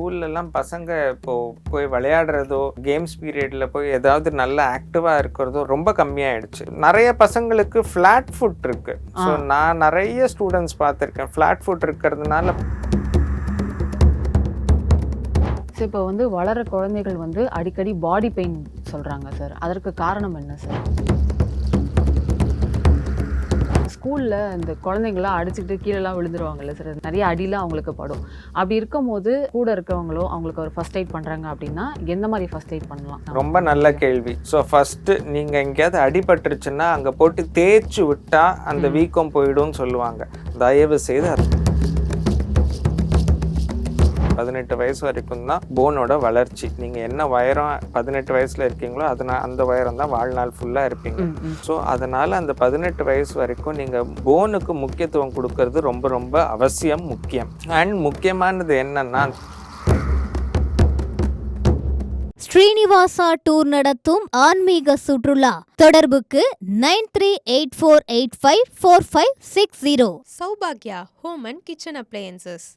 ஸ்கூல்லலாம் பசங்க இப்போ போய் விளையாடுறதோ கேம்ஸ் பீரியட்ல போய் ஏதாவது நல்ல ஆக்டிவா இருக்கிறதோ ரொம்ப கம்மியாயிடுச்சு. நிறைய பசங்களுக்கு ஃபிளாட் ஃபுட் இருக்கு. ஸோ நான் நிறைய ஸ்டூடெண்ட்ஸ் பார்த்துருக்கேன். ஃபிளாட் ஃபுட் இருக்கிறதுனால இப்போ வளர குழந்தைகள் அடிக்கடி பாடி பெயின் சொல்றாங்க சார். அதற்கு காரணம் என்ன சார்? ஸ்கூல்ல இந்த குழந்தைங்களாம் அடிச்சுக்கிட்டு கீழெல்லாம் விழுந்துருவாங்கல்ல சார், நிறைய அடிலாம் அவங்களுக்கு படும். அப்படி இருக்கும்போது கூட இருக்கவங்களோ அவங்களுக்கு ஒரு ஃபர்ஸ்ட் எய்ட் பண்றாங்க அப்படின்னா எந்த மாதிரி ஃபர்ஸ்ட் எய்ட் பண்ணலாம்? ரொம்ப நல்ல கேள்வி. ஸோ ஃபர்ஸ்ட் நீங்க எங்கேயாவது அடிபட்டுருச்சுன்னா அங்க போட்டு தேய்ச்சி விட்டா அந்த வீக்கம் போயிடும்னு சொல்லுவாங்க. தயவு செய்து 18 வயசு வரைக்கும் தான் போனோட வளர்ச்சி. நீங்கள் என்ன உயரம் 18 வயசில் இருக்கீங்களோ அந்த உயரம் தான் வாழ்நாள் ஃபுல்லாக இருப்பீங்க. ஸோ அதனால் அந்த 18 வயசு வரைக்கும் நீங்கள் போனுக்கு முக்கியத்துவம் கொடுக்கறது ரொம்ப ரொம்ப அவசியம், முக்கியம். அண்ட் முக்கியமானது என்னன்னா, ஸ்ரீனிவாசா டூர் நடத்தும் ஆன்மீக சுற்றுலா. தொடர்புக்கு 9384854560. சௌபாக்யா home and kitchen appliances.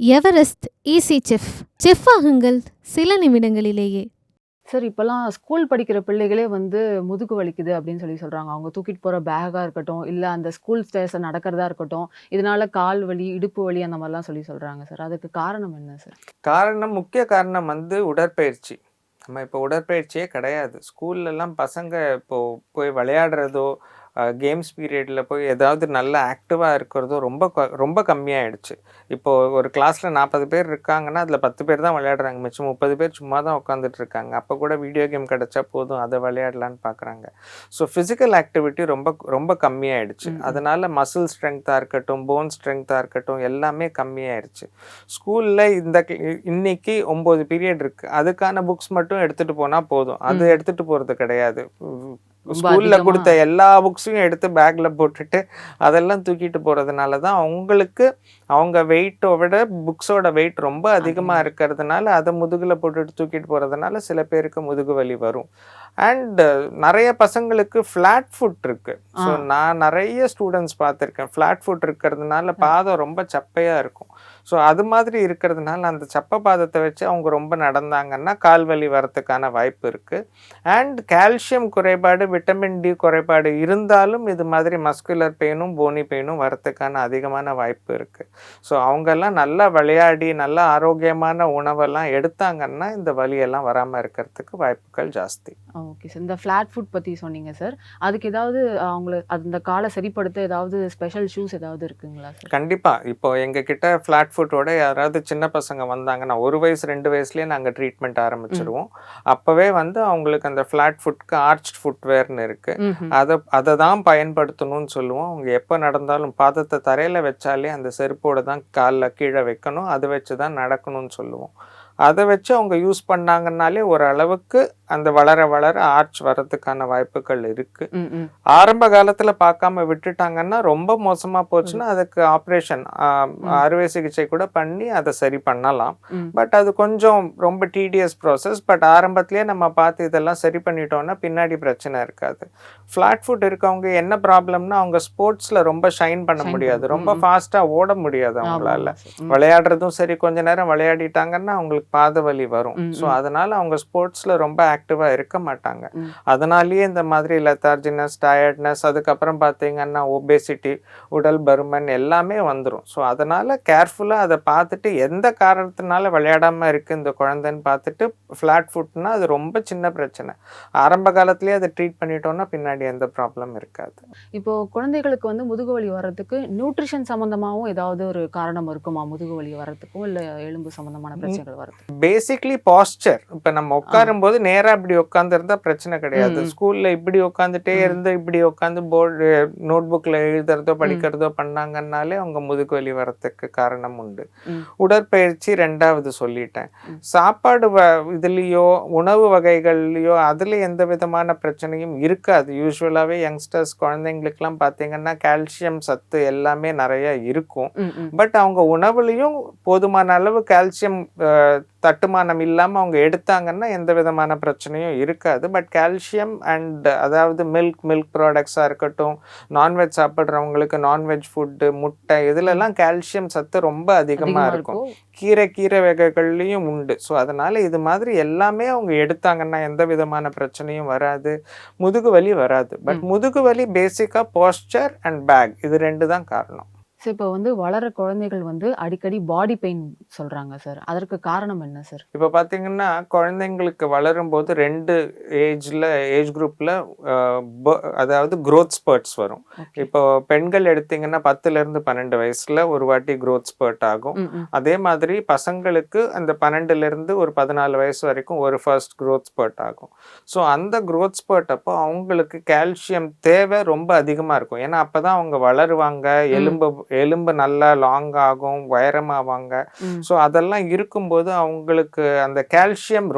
Everest easy chef ஆகுங்கள் சில நிமிடங்களிலேயே. சார், இப்போல்லாம் ஸ்கூல் படிக்கிற பிள்ளைகளே முதுகு வலிக்குது அப்படின்னு சொல்கிறாங்க. அவங்க தூக்கிட்டு போகிற பேக்காக இருக்கட்டும், இல்லை அந்த ஸ்கூல் ஸ்டேஸை நடக்கிறதா இருக்கட்டும், இதனால கால் வலி, இடுப்பு வலி அந்த மாதிரிலாம் சொல்கிறாங்க சார். அதுக்கு காரணம் என்ன சார்? முக்கிய காரணம் உடற்பயிற்சி. நம்ம இப்போ உடற்பயிற்சியே கிடையாது. ஸ்கூல்லலாம் பசங்க இப்போ போய் விளையாடுறதோ கேம்ஸ் பீரியடில் போய் ஏதாவது நல்ல ஆக்டிவாக இருக்கிறதோ ரொம்ப கம்மியாயிடுச்சு. இப்போது ஒரு கிளாஸில் 40 பேர் இருக்காங்கன்னா அதில் 10 பேர் தான் விளையாடுறாங்க. மிச்சம் 30 பேர் சும்மா தான் உட்காந்துட்டு இருக்காங்க. அப்போ கூட வீடியோ கேம் கிடச்சா போதும், அதை விளையாடலான்னு பார்க்குறாங்க. ஸோ ஃபிசிக்கல் ஆக்டிவிட்டி ரொம்ப கம்மியாயிடுச்சு. அதனால் மசில் ஸ்ட்ரென்த்தாக இருக்கட்டும், போன் ஸ்ட்ரென்த்தாக இருக்கட்டும், எல்லாமே கம்மியாயிடுச்சு. ஸ்கூலில் இன்னைக்கு 9 பீரியட் இருக்குது. அதுக்கான புக்ஸ் மட்டும் எடுத்துகிட்டு போனால் போதும். அது எடுத்துகிட்டு போகிறது கிடையாது. ஸ்கூல்ல கொடுத்த எல்லா புக்ஸையும் எடுத்து பேக்ல போட்டுட்டு அதெல்லாம் தூக்கிட்டு போறதுனால தான் அவங்க வெயிட்டை விட புக்ஸோட வெயிட் ரொம்ப அதிகமா இருக்கிறதுனால அதை முதுகுல போட்டுட்டு தூக்கிட்டு போறதுனால சில பேருக்கு முதுகு வலி வரும். அண்ட் நிறைய பசங்களுக்கு ஃபிளாட் ஃபுட் இருக்கு. ஸோ நான் நிறைய ஸ்டூடெண்ட்ஸ் பார்த்துருக்கேன். ஃபிளாட் ஃபுட் இருக்கிறதுனால பாதம் ரொம்ப சப்பையா இருக்கும். ஸோ அது மாதிரி இருக்கிறதுனால அந்த சப்பை பாதத்தை வச்சு அவங்க ரொம்ப நடந்தாங்கன்னா கால் வலி வரத்துக்கான வாய்ப்பு இருக்குது. அண்ட் கால்சியம் குறைபாடு, விட்டமின் டி குறைபாடு இருந்தாலும் இது மாதிரி மஸ்குலர் பெயினும் போனி பெயினும் வரத்துக்கான அதிகமான வாய்ப்பு இருக்குது. ஸோ அவங்கெல்லாம் நல்லா விளையாடி நல்ல ஆரோக்கியமான உணவெல்லாம் எடுத்தாங்கன்னா இந்த வலியெல்லாம் வராமல் இருக்கிறதுக்கு வாய்ப்புகள் ஜாஸ்தி. ஓகே சார், இந்த ஃப்ளாட் ஃபுட் பற்றி சொன்னீங்க சார். அதுக்கு ஏதாவது அந்த காலை சரிப்படுத்த ஏதாவது ஸ்பெஷல் ஷூஸ் ஏதாவது இருக்குங்களா சார்? கண்டிப்பாக. இப்போ எங்ககிட்ட ஃப்ளாட் ஃபுட்டோட யாராவது சின்ன பசங்க வந்தாங்கன்னா 1 வயசு 2 வயசுலேயே நாங்கள் ட்ரீட்மெண்ட் ஆரம்பிச்சிருவோம். அப்போவே அவங்களுக்கு அந்த ஃப்ளாட் ஃபுட்க்கு ஆர்ச் ஃபுட்வேர்னு இருக்குது. அதை தான் பயன்படுத்தணும்னு சொல்லுவோம். அவங்க எப்போ நடந்தாலும் பாதத்தை தரையில் வச்சாலே அந்த செருப்போடு தான் காலில் கீழே வைக்கணும். அதை வச்சு தான் நடக்கணும்னு சொல்லுவோம். அதை வச்சு அவங்க யூஸ் பண்ணாங்கன்னாலே ஓரளவுக்கு அந்த வளர ஆர்ச் வரதுக்கான வாய்ப்புகள் இருக்கு. ஆரம்ப காலத்துல பார்க்காம விட்டுட்டாங்கன்னா ரொம்ப மோசமா போச்சுன்னா அதுக்கு ஆப்ரேஷன், அறுவை சிகிச்சை கூட பண்ணி அதை சரி பண்ணலாம். பட் அது கொஞ்சம் ரொம்ப டீடியஸ் ப்ராசஸ். பட் ஆரம்பத்திலேயே நம்ம பார்த்து இதெல்லாம் சரி பண்ணிட்டோம்னா பின்னாடி பிரச்சனை இருக்காது. ஃபிளாட் ஃபுட் இருக்கவங்க என்ன ப்ராப்ளம்னா அவங்க ஸ்போர்ட்ஸ்ல ரொம்ப ஷைன் பண்ண முடியாது, ரொம்ப ஃபாஸ்டா ஓட முடியாது அவங்களால. விளையாடுறதும் சரி, கொஞ்ச நேரம் விளையாடிட்டாங்கன்னா அவங்களுக்கு பாத வலி வரும். ஸோ அதனால அவங்க ஸ்போர்ட்ஸ்ல ரொம்ப ஆக்டிவா இருக்க மாட்டாங்க. அதனாலேயே இந்த மாதிரி லெத்தார்ஜினஸ், டயர்ட்னஸ், அதுக்கப்புறம் பார்த்தீங்கன்னா ஒபேசிட்டி, உடல் பருமன் எல்லாமே வந்துடும். ஸோ அதனால கேர்ஃபுல்லா அதை பார்த்துட்டு எந்த காரணத்தினால விளையாடாம இருக்கு இந்த குழந்தைன்னு பார்த்துட்டு, ஃபிளாட் ஃபுட்னா அது ரொம்ப சின்ன பிரச்சனை. ஆரம்ப காலத்திலேயே அதை ட்ரீட் பண்ணிட்டோம்னா பின்னாடி எந்த ப்ராப்ளம் இருக்காது. இப்போ குழந்தைகளுக்கு முதுகு வலி வர்றதுக்கு நியூட்ரிஷன் சம்பந்தமாகவும் ஏதாவது ஒரு காரணம் இருக்குமா? முதுகு வலி வர்றதுக்கும் இல்லை எலும்பு சம்பந்தமான பிரச்சனைகள் வர்றது? Basically pastor. இப்ப நம்ம உட்காரும் போது நேரா இப்படி உட்கார்ந்து இருந்தா பிரச்சனை கிடையாது. ஸ்கூல்ல இப்படி உட்காந்துட்டே இருந்து இப்படி உட்காந்து போர்டு நோட் புக்ல எழுதுறதோ படிக்கிறதோ பண்ணாங்கன்னாலே அவங்க முதுகு வலி வரத்துக்கு காரணம் உண்டு. உடற்பயிற்சி 2வது சொல்லிட்டேன். சாப்பாடு இதுலயோ உணவு வகைகள்லயோ அதுல எந்த விதமான பிரச்சனையும் இருக்காது. யூஸ்வலாவே யங்ஸ்டர்ஸ் குழந்தைங்களுக்குலாம் பாத்தீங்கன்னா கால்சியம் சத்து எல்லாமே நிறைய இருக்கும். பட் அவங்க உணவுலையும் போதுமான அளவு கால்சியம் தட்டுமானம் இல்லாம அவங்க எடுத்தாங்கன்னா எந்த விதமான பிரச்சனை பிரச்சனையும் இருக்காது. பட் கால்சியம் அண்ட் அதாவது மில்க் ப்ராடக்ட்ஸாக இருக்கட்டும், நான்வெஜ் சாப்பிட்றவங்களுக்கு நான்வெஜ் ஃபுட்டு, முட்டை இதுலலாம் கால்சியம் சத்து ரொம்ப அதிகமாக இருக்கும். கீரை வகைகள்லையும் உண்டு. ஸோ அதனால் இது மாதிரி எல்லாமே அவங்க எடுத்தாங்கன்னா எந்த விதமான பிரச்சனையும் வராது, முதுகு வலி வராது. பட் முதுகு வலி பேசிக்காக போஸ்டர் அண்ட் பேக் இது 2 தான் காரணம். சார் இப்போ வந்து வளர குழந்தைகள் வந்து அடிக்கடி பாடி பெயின் சொல்றாங்க சார். அதற்கு காரணம் என்ன சார்? இப்போ பார்த்தீங்கன்னா குழந்தைங்களுக்கு வளரும்போது 2 ஏஜ் குரூப்பில் அதாவது growth ஸ்பர்ட்ஸ் வரும். இப்போ பெண்கள் எடுத்தீங்கன்னா 10லேருந்து 12 வயசில் ஒரு வாட்டி growth ஸ்பர்ட் ஆகும். அதே மாதிரி பசங்களுக்கு அந்த 12லேருந்து ஒரு 14 வயசு வரைக்கும் ஒரு ஃபர்ஸ்ட் growth ஸ்பர்ட் ஆகும். ஸோ அந்த growth ஸ்பர்ட் அப்போ அவங்களுக்கு கால்சியம் தேவை ரொம்ப அதிகமாக இருக்கும். ஏன்னா அப்போ தான் அவங்க வளருவாங்க, எலும்பு நல்லா லாங் ஆகும், உயரமாவாங்க. ஸோ அதெல்லாம் இருக்கும்போது அவங்களுக்கு அந்த கால்சியம்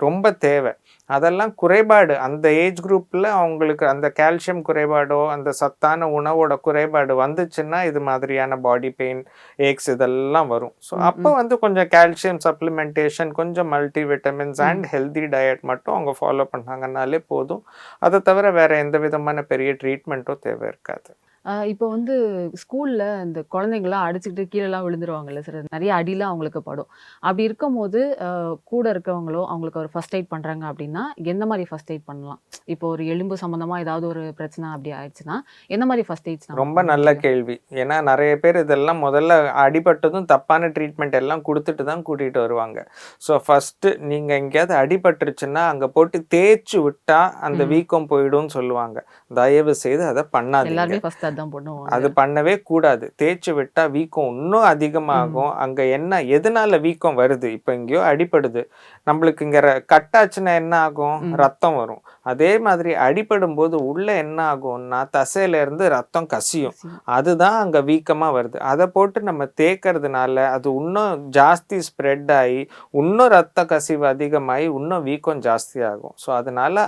ரொம்ப தேவை. அதெல்லாம் குறைபாடு அந்த ஏஜ் குரூப்பில் அவங்களுக்கு அந்த கால்சியம் குறைபாடோ அந்த சத்தான உணவோட குறைபாடு வந்துச்சுன்னா இது மாதிரியான பாடி பெயின், ஏக்ஸ் இதெல்லாம் வரும். ஸோ அப்போ வந்து கொஞ்சம் கால்சியம் சப்ளிமெண்டேஷன், கொஞ்சம் multi vitamins and healthy diet மட்டும் அவங்க ஃபாலோ பண்ணாங்கன்னாலே போதும். அதை தவிர வேற எந்த விதமான பெரிய ட்ரீட்மெண்ட்டும் தேவை இருக்காது. இப்போ வந்து ஸ்கூல்ல இந்த குழந்தைங்களாம் அடிச்சுக்கிட்டு கீழெல்லாம் விழுந்துருவாங்கல்ல சார், நிறைய அடிலாம் அவங்களுக்கு படும். அப்படி இருக்கும்போது கூட இருக்கவங்களோ அவங்களுக்கு ஒரு ஃபர்ஸ்ட் எய்ட் பண்றாங்க அப்படின்னா எந்த மாதிரி ஃபர்ஸ்ட் எய்ட் பண்ணலாம்? இப்போ ஒரு எலும்பு சம்பந்தமா ஏதாவது ஒரு பிரச்சனை அப்படி ஆயிடுச்சுன்னா எந்த மாதிரி ஃபர்ஸ்ட் எய்ட்ஸ்? ரொம்ப நல்ல கேள்வி. ஏன்னா நிறைய பேர் இதெல்லாம் முதல்ல அடிபட்டதும் தப்பான ட்ரீட்மெண்ட் எல்லாம் கொடுத்துட்டு தான் கூட்டிகிட்டு வருவாங்க. ஸோ ஃபஸ்ட்டு நீங்கள் எங்கேயாவது அடிபட்டுருச்சுன்னா அங்கே போட்டு தேய்ச்சி விட்டா அந்த வீக்கம் போயிடும்னு சொல்லுவாங்க. தயவு செய்து அதை பண்ணாதீங்க. எல்லாருமே ஃபர்ஸ்ட் அதான் பண்ணுவாங்க. அது பண்ணவே கூடாது. தேய்ச்சி விட்டா வீக்கம் இன்னும் அதிகமாகும். அங்க என்ன எதனால வீக்கம் வருது? இப்போ எங்கேயோ அடிபடுது, நம்மளுக்கு இங்க கட்டாச்சுன்னா என்ன ஆகும்? ரத்தம் வரும். அதே மாதிரி அடிபடும் போது உள்ள என்ன ஆகும்னா தசையில இருந்து ரத்தம் கசியும். அதுதான் அங்க வீக்கமா வருது. அதை போட்டு நம்ம தேய்க்கிறதுனால அது இன்னும் ஜாஸ்தி ஸ்ப்ரெட் ஆகி இன்னும் ரத்த கசிவு அதிகமாகி இன்னும் வீக்கம் ஜாஸ்தி ஆகும். ஸோ அதனால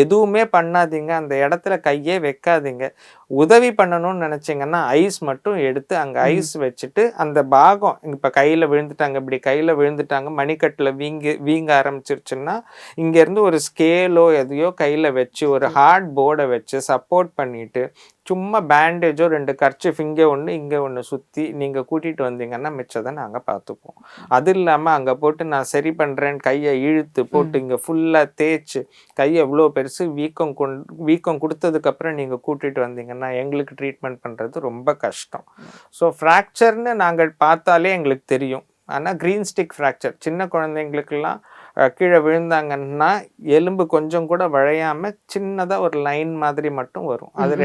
எதுவுமே பண்ணாதீங்க, அந்த இடத்துல கையே வைக்காதீங்க. உதவி பண்ணணும்னு நினைச்சீங்கன்னா ஐஸ் மட்டும் எடுத்து அங்கே ஐஸ் வச்சுட்டு அந்த பாகம் இப்போ கையில் விழுந்துட்டாங்க, இப்படி கையில் விழுந்துட்டாங்க, மணிக்கட்டில் வீங்க ஆரம்பிச்சிருச்சுன்னா இங்கேருந்து ஒரு ஸ்கேலோ எதையோ கையில் வச்சு ஒரு ஹார்ட் போர்டை வச்சு சப்போர்ட் பண்ணிட்டு சும்மா பேண்டேஜோ 2 கர்ச்சிஃப் இங்கே ஒன்று சுற்றி நீங்கள் கூட்டிகிட்டு வந்தீங்கன்னா மிச்சத்தை நாங்கள் பார்த்துப்போம். அது இல்லாமல் அங்கே போட்டு நான் சரி பண்ணுறேன்னு கையை இழுத்து போட்டு இங்கே ஃபுல்லாக தேய்ச்சி கையை எவ்வளோ பெருசு வீக்கம் கொடுத்ததுக்கப்புறம் நீங்கள் கூட்டிகிட்டு வந்தீங்கன்னா எங்களுக்கு ட்ரீட்மெண்ட் பண்ணுறது ரொம்ப கஷ்டம். ஸோ ஃப்ராக்சர்னு நாங்கள் பார்த்தாலே எங்களுக்கு தெரியும். ஆனால் க்ரீன் ஸ்டிக் ஃப்ராக்சர் சின்ன குழந்தைங்களுக்கெல்லாம் கீழே விழுந்தாங்கன்னா எலும்பு கொஞ்சம் கூட வளையாமல் சின்னதாக ஒரு லைன் மாதிரி மட்டும் வரும். அது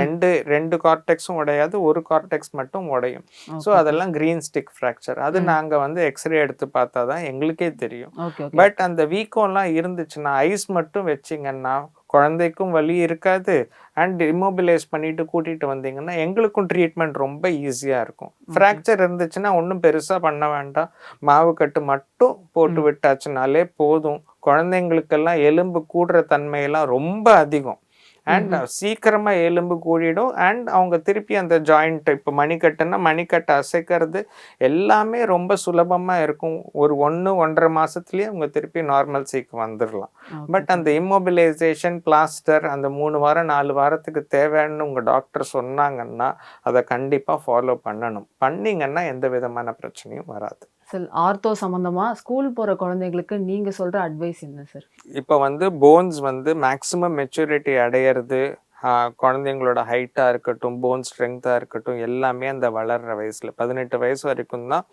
ரெண்டு கார்டெக்ஸும் உடையாது, ஒரு கார்டெக்ஸ் மட்டும் உடையும். ஸோ அதெல்லாம் க்ரீன் ஸ்டிக் ஃப்ராக்சர். அது நாங்கள் வந்து எக்ஸ்ரே எடுத்து பார்த்தா தான் எங்களுக்கே தெரியும். பட் அந்த வீக்கம்லாம் இருந்துச்சுன்னா ஐஸ் மட்டும் வச்சிங்கன்னா குழந்தைக்கும் வலி இருக்காது அண்ட் இம்மோபிலைஸ் பண்ணிட்டு கூட்டிகிட்டு வந்தீங்கன்னா எங்களுக்கும் ட்ரீட்மெண்ட் ரொம்ப ஈஸியாக இருக்கும். ஃப்ராக்சர் இருந்துச்சுன்னா ஒன்றும் பெருசாக பண்ண வேண்டாம், மாவு கட்டு மட்டும் போட்டு விட்டாச்சுனாலே போதும். குழந்தைங்களுக்கெல்லாம் எலும்பு கூடுற தன்மையெல்லாம் ரொம்ப அதிகம் அண்ட் சீக்கிரமாக எலும்பு கூடிடும் அண்ட் அவங்க திருப்பி அந்த ஜாயிண்ட் இப்போ மணிக்கட்டுன்னா மணிக்கட்டை அசைக்கிறது எல்லாமே ரொம்ப சுலபமாக இருக்கும். ஒரு 1-1.5 மாதத்துலேயே அவங்க திருப்பி நார்மல் சீக்கு வந்துடலாம். பட் அந்த இம்மோபிலைசேஷன் பிளாஸ்டர் அந்த 3 வாரம் 4 வாரத்துக்கு தேவைன்னு உங்கள் டாக்டர் சொன்னாங்கன்னா அதை கண்டிப்பாக ஃபாலோ பண்ணணும். பண்ணிங்கன்னா எந்த விதமான பிரச்சனையும் வராது. சார் ஆர்த்தோ சம்பந்தமா ஸ்கூல் போற குழந்தைகளுக்கு நீங்க சொல்ற அட்வைஸ் என்ன சார்? இப்போ வந்து போன்ஸ் வந்து மேக்ஸிமம் மெச்சூரிட்டி அடையிறது, குழந்தைங்களோட ஹைட்டாக இருக்கட்டும், போன் ஸ்ட்ரென்த்தாக இருக்கட்டும், எல்லாமே அந்த வளர்கிற வயசில் 18 வயசு வரைக்கும் தான்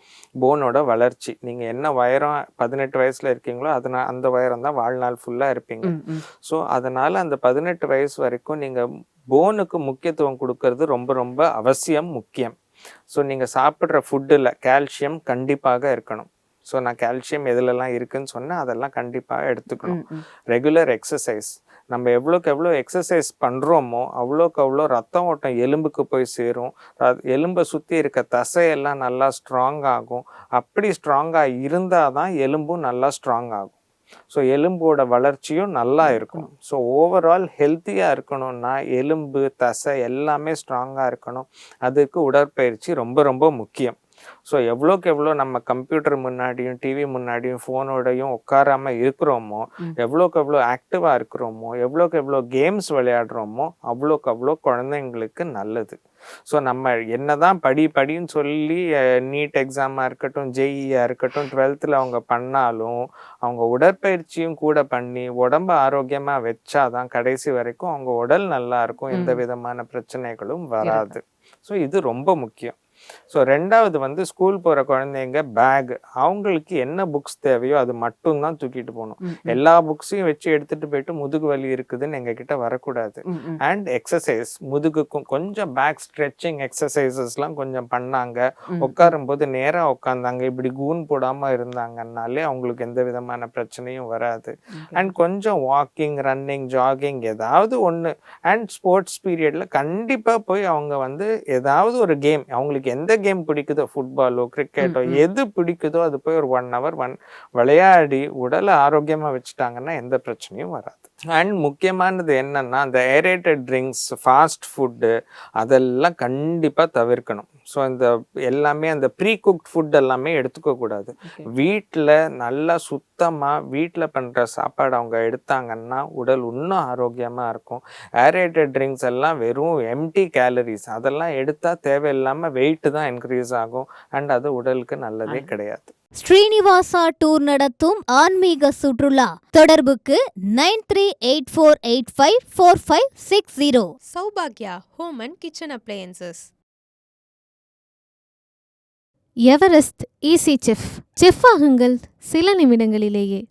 போனோட வளர்ச்சி. நீங்கள் என்ன உயரம் 18 வயசில் இருக்கீங்களோ அந்த உயரம் தான் வாழ்நாள் ஃபுல்லாக இருப்பீங்க. ஸோ அதனால் அந்த 18 வயசு வரைக்கும் நீங்கள் போனுக்கு முக்கியத்துவம் கொடுக்கறது ரொம்ப ரொம்ப அவசியம், முக்கியம். ஸோ நீங்கள் சாப்பிட்ற ஃபுட்டில் கால்சியம் கண்டிப்பாக இருக்கணும். ஸோ நான் கால்சியம் எதுலலாம் இருக்குன்னு சொன்னேன், அதெல்லாம் கண்டிப்பாக எடுத்துக்கணும். ரெகுலர் எக்ஸசைஸ், நம்ம எவ்வளோக்கு எவ்வளோ எக்ஸசைஸ் பண்ணுறோமோ அவ்வளோக்கு அவ்வளோ ரத்த ஓட்டம் எலும்புக்கு போய் சேரும். எலும்பை சுற்றி இருக்க தசையெல்லாம் நல்லா ஸ்ட்ராங் ஆகும். அப்படி ஸ்ட்ராங்காக இருந்தால் தான் எலும்பும் நல்லா ஸ்ட்ராங் ஆகும். ஸோ எலும்போட வளர்ச்சியும் நல்லா இருக்கும். ஸோ ஓவரால் ஹெல்த்தியாக இருக்கணும்னா எலும்பு தசை எல்லாமே ஸ்ட்ராங்காக இருக்கணும். அதுக்கு உடற்பயிற்சி ரொம்ப ரொம்ப முக்கியம். ஸோ எவ்வளோக்கு எவ்வளோ நம்ம கம்ப்யூட்டர் முன்னாடியும் டிவி முன்னாடியும் ஃபோனோடையும் உட்காராம இருக்கிறோமோ, எவ்வளோக்கு எவ்வளோ ஆக்டிவாக இருக்கிறோமோ, எவ்வளோக்கு எவ்வளோ கேம்ஸ் விளையாடுறோமோ அவ்வளோக்கு அவ்வளோ குழந்தைங்களுக்கு நல்லது. ஸோ நம்ம என்னதான் படின்னு சொல்லி நீட் எக்ஸாமாக இருக்கட்டும், ஜேஇயாக இருக்கட்டும், 12th அவங்க பண்ணாலும் அவங்க உடற்பயிற்சியும் கூட பண்ணி உடம்பு ஆரோக்கியமாக வச்சாதான் கடைசி வரைக்கும் அவங்க உடல் நல்லா இருக்கும், எந்த விதமான பிரச்சனைகளும் வராது. ஸோ இது ரொம்ப முக்கியம். ஸோ 2வது ஸ்கூல் போகிற குழந்தைங்க பேக், அவங்களுக்கு என்ன புக்ஸ் தேவையோ அது மட்டும்தான் தூக்கிட்டு போகணும். எல்லா புக்ஸையும் வச்சு எடுத்துகிட்டு போயிட்டு முதுகு வலி இருக்குதுன்னு எங்ககிட்ட வரக்கூடாது. அண்ட் எக்ஸசைஸ், முதுகுக்கும் கொஞ்சம் பேக் ஸ்ட்ரெச்சிங் எக்ஸசைசஸ்லாம் கொஞ்சம் பண்ணாங்க, உட்காரும்போது நேராக உட்காந்தாங்க, இப்படி கூன் போடாமல் இருந்தாங்கன்னாலே அவங்களுக்கு எந்த விதமான பிரச்சனையும் வராது. அண்ட் கொஞ்சம் வாக்கிங், ரன்னிங், ஜாகிங் ஏதாவது ஒன்று. அண்ட் ஸ்போர்ட்ஸ் பீரியடில் கண்டிப்பாக போய் அவங்க ஏதாவது ஒரு கேம், அவங்களுக்கு எந்த கேம் பிடிக்குதோ, ஃபுட்பாலோ கிரிக்கெட்டோ எது பிடிக்குதோ அது போய் ஒரு 1 hour விளையாடி உடலை ஆரோக்கியமாக வச்சுட்டாங்கன்னா எந்த பிரச்சனையும் வராது. அண்ட் முக்கியமானது என்னன்னா, அந்த ஏரேட்டட் ட்ரிங்க்ஸ், ஃபாஸ்ட் ஃபுட்டு அதெல்லாம் கண்டிப்பாக தவிர்க்கணும். ஸோ இந்த எல்லாமே அந்த ப்ரீ குக்ட் ஃபுட் எல்லாமே எடுத்துக்க கூடாது. வீட்டில் நல்லா சுத்தமாக வீட்டில் பண்ணுற சாப்பாடு அவங்க எடுத்தாங்கன்னா உடல் இன்னும் ஆரோக்கியமாக இருக்கும். ஏரேட்டட் ட்ரிங்க்ஸ் எல்லாம் வெறும் எம்டி கேலரிஸ், அதெல்லாம் எடுத்தால் தேவையில்லாமல் வெயிட்டு தான் இன்க்ரீஸ் ஆகும். அண்ட் அது உடலுக்கு நல்லதே கிடையாது. ஸ்ரீனிவாசா டூர் நடத்தும் ஆன்மீக சுற்றுலா. தொடர்புக்கு 9384854560. Saubhagya Home and Kitchen Appliances. Everest easy chef. Chef ஆகுங்கள் சில நிமிடங்களிலேயே.